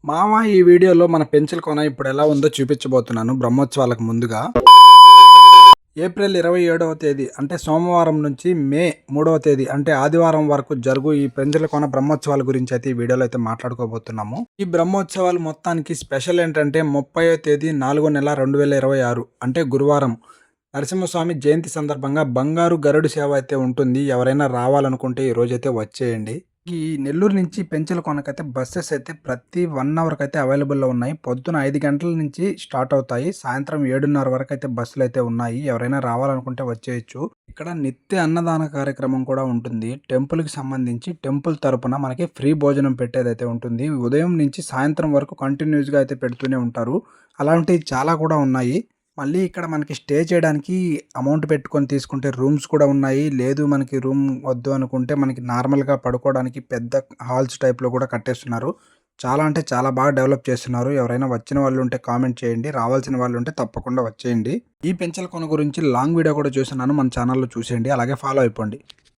మామ ఈ వీడియోలో మన పెన్సిల్ కొన ఇప్పుడు ఎలా ఉందో చూపించబోతున్నాను. బ్రహ్మోత్సవాలకు ముందుగా ఏప్రిల్ 27వ తేదీ అంటే సోమవారం నుంచి మే 3వ తేదీ అంటే ఆదివారం వరకు జరుగు ఈ పెన్సిల్ కొన బ్రహ్మోత్సవాల గురించి అయితే ఈ వీడియోలో అయితే మాట్లాడుకోబోతున్నాము. ఈ బ్రహ్మోత్సవాలు మొత్తానికి స్పెషల్ ఏంటంటే 30వ తేదీ 4వ నెల 2026 అంటే గురువారం నరసింహస్వామి జయంతి సందర్భంగా బంగారు గరుడు సేవ అయితే ఉంటుంది. ఎవరైనా రావాలనుకుంటే ఈ రోజైతే వచ్చేయండి. ఈ నెల్లూరు నుంచి పెంచల కొనకైతే బస్సెస్ అయితే ప్రతి 1 అవర్కి అయితే అవైలబుల్లో ఉన్నాయి. పొద్దున 5 గంటల నుంచి స్టార్ట్ అవుతాయి. సాయంత్రం 7:30 వరకు అయితే బస్సులు అయితే ఉన్నాయి. ఎవరైనా రావాలనుకుంటే వచ్చేయచ్చు. ఇక్కడ నిత్య అన్నదాన కార్యక్రమం కూడా ఉంటుంది. టెంపుల్కి సంబంధించి టెంపుల్ తరపున మనకి ఫ్రీ భోజనం పెట్టేదైతే ఉంటుంది. ఉదయం నుంచి సాయంత్రం వరకు కంటిన్యూస్గా అయితే పెడుతూనే ఉంటారు. అలాంటివి చాలా కూడా ఉన్నాయి. మళ్ళీ ఇక్కడ మనకి స్టే చేయడానికి అమౌంట్ పెట్టుకొని తీసుకుంటే రూమ్స్ కూడా ఉన్నాయి. లేదు మనకి రూమ్ వద్దు అనుకుంటే మనకి నార్మల్గా పడుకోవడానికి పెద్ద హాల్స్ టైప్లో కూడా కట్టేస్తున్నారు. చాలా అంటే చాలా బాగా డెవలప్ చేస్తున్నారు. ఎవరైనా వచ్చిన వాళ్ళు ఉంటే కామెంట్ చేయండి. రావాల్సిన వాళ్ళు ఉంటే తప్పకుండా వచ్చేయండి. ఈ పెంచల కొన గురించి లాంగ్ వీడియో కూడా చూస్తున్నాను. మన ఛానల్లో చూసేయండి. అలాగే ఫాలో అయిపోండి.